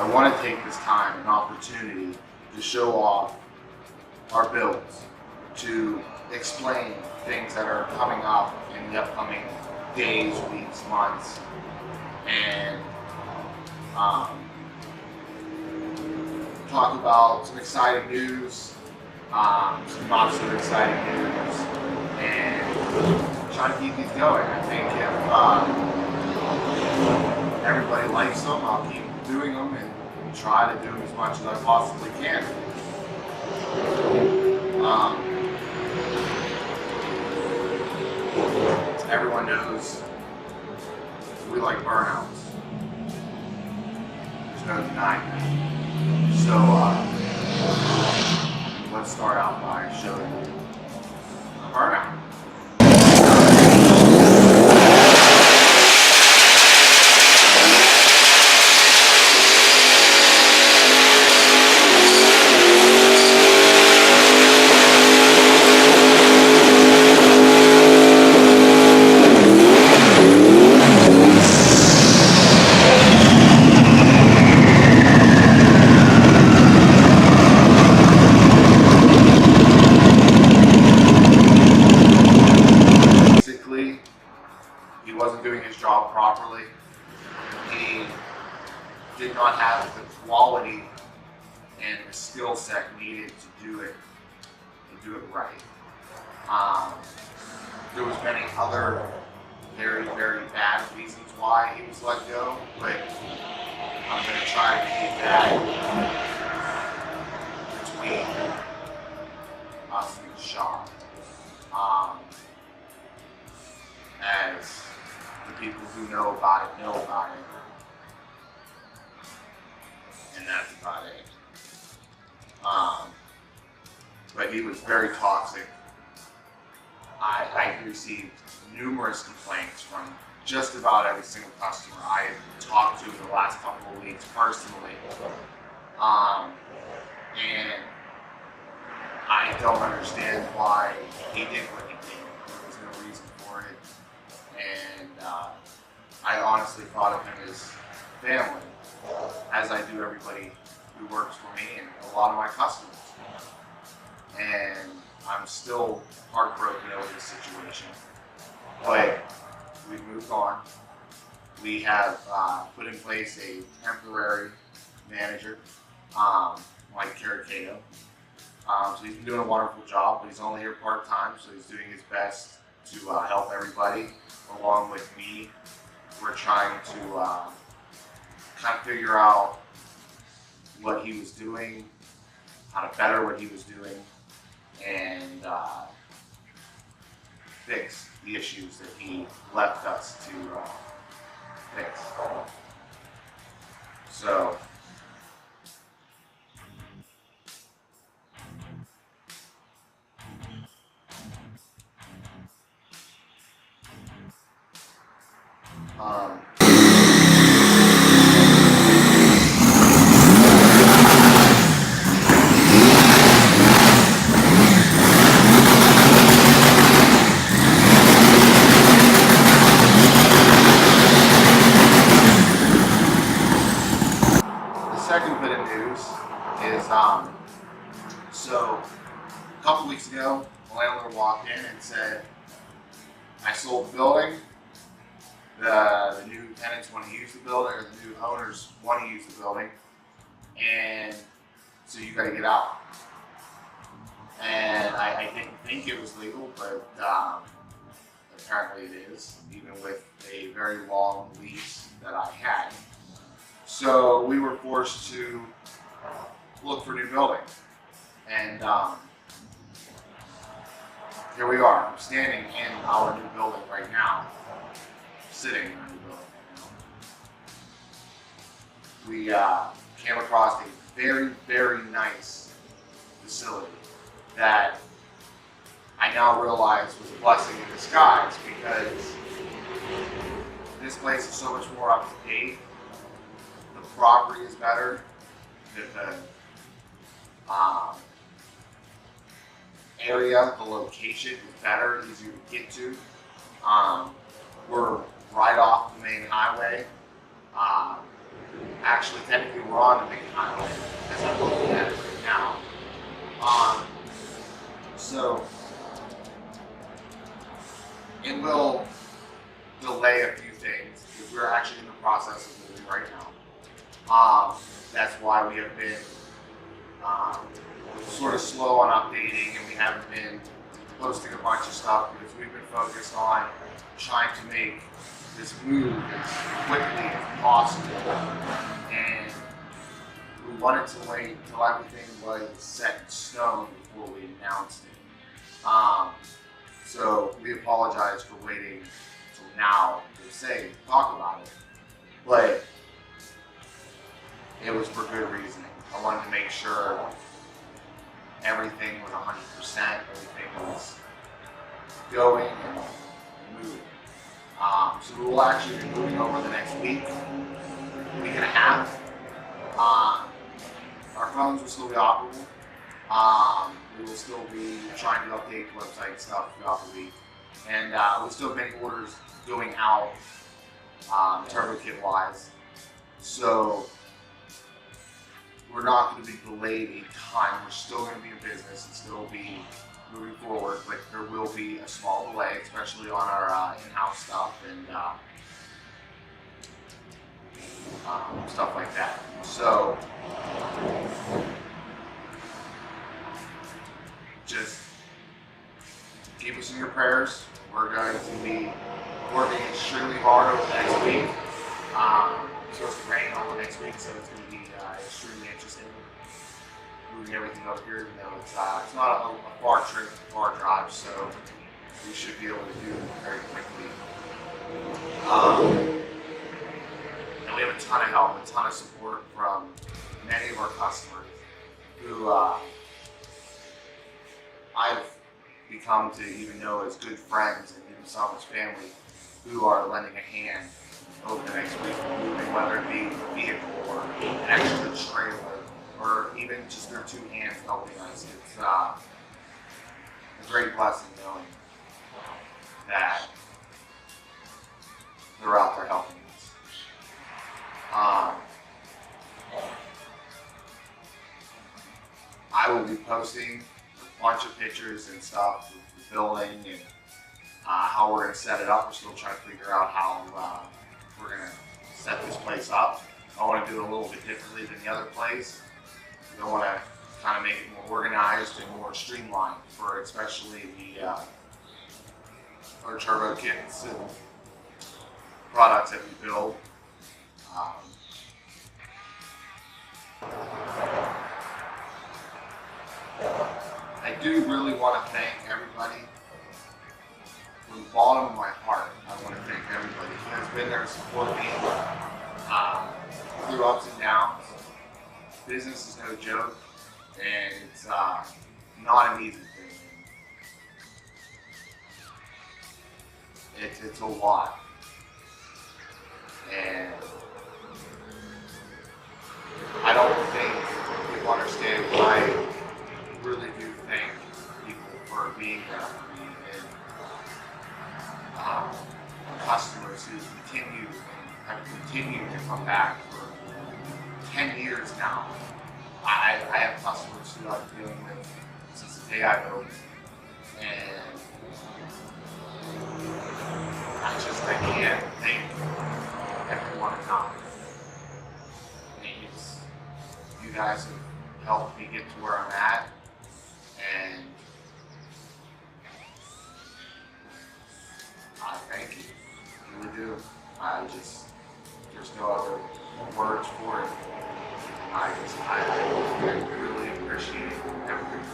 I want to take this time and opportunity to show off our builds, to explain things that are coming up in the upcoming days, weeks, months, and talk about some exciting news, some not so exciting news, and try to keep these going. I think if everybody likes them, I'll keep doing them and try to do as much as I possibly can. Everyone knows we like burnouts. There's no denying that. So let's start out by showing a burnout. He wasn't doing his job properly. He did not have the quality and the skill set needed to do it right. There was many other very, very bad reasons why he was let go, but I'm going to try to keep that between us and the shop. As the people who know about it, and that's about it. But he was very toxic. I received numerous complaints from just about every single customer I have talked to in the last couple of weeks personally. And I don't understand why he did what he did. There was no reason for it. And I honestly thought of him as family, as I do everybody who works for me and a lot of my customers. And I'm still heartbroken over this situation, but we've moved on. We have put in place a temporary manager, Mike Caricato. So he's been doing a wonderful job, but he's only here part-time, so he's doing his best to help everybody along with me. We're trying to kind of figure out what he was doing, how to better what he was doing, and fix the issues that he left us to fix. So the second bit of news is, so a couple weeks ago, the landlord walked in and said, I sold the building. The new tenants want to use the building, or the new owners want to use the building, and so you got to get out. And I didn't think it was legal, but apparently it is, even with a very long lease that I had. So we were forced to look for a new building, and here we are. I'm standing in our new building right now. Sitting in our new building right now. We came across a very, very nice facility that I now realize was a blessing in disguise, because this place is so much more up to date. The property is better. The area, the location is better, easier to get to. We're right off the main highway. actually technically we're on the big highway as I'm looking at it right now. So it will delay a few things because we're actually in the process of moving right now. That's why we have been sort of slow on updating, and we haven't been posting a bunch of stuff because we've been focused on trying to make this move as quickly as possible. And we wanted to wait until everything was set in stone before we announced it. So we apologize for waiting until now to talk about it, but it was for good reasoning. I wanted to make sure everything was 100%, everything was going and moving. So we will actually be moving over the next week and a half. Our phones will still be operable. We will still be trying to update website stuff throughout the week. And we'll still have many orders going out, turbo kit wise. So we're not going to be delayed a ton. We're still going to be in business and still be moving forward, but there will be a small delay, especially on our in-house stuff and stuff like that. So just keep us in your prayers. We're going to be working extremely hard over the next week. It's supposed to rain all the next week, so it's going to be extremely interesting. Moving everything up here, even though it's not a far trip, a far drive, so we should be able to do it very quickly. And we have a ton of help, a ton of support from many of our customers who I've become to even know as good friends and even some as family who are lending a hand over the next week, moving, whether it be a vehicle or an extra trailer, or even just their two hands helping us. It's a great blessing knowing that they're out there helping us. I will be posting a bunch of pictures and stuff of the building and how we're going to set it up. We're still trying to figure out how we're going to set this place up. I want to do it a little bit differently than the other place. I want to kind of make it more organized and more streamlined for especially the our turbo kits and products that we build. I do really want to thank everybody. From the bottom of my heart, I want to thank everybody who has been there to support me through ups and downs. Business is no joke, and it's not an easy thing. It's a lot, and I don't think people understand. I really do thank people for being there for me, and customers who continue and have continued to come back for 10 years now. I have customers who I've been dealing with since the day I've opened, and I can't thank everyone enough. You guys have helped me get to where I'm at, and I thank you. I really do. There's no other words for it. I really appreciate everything.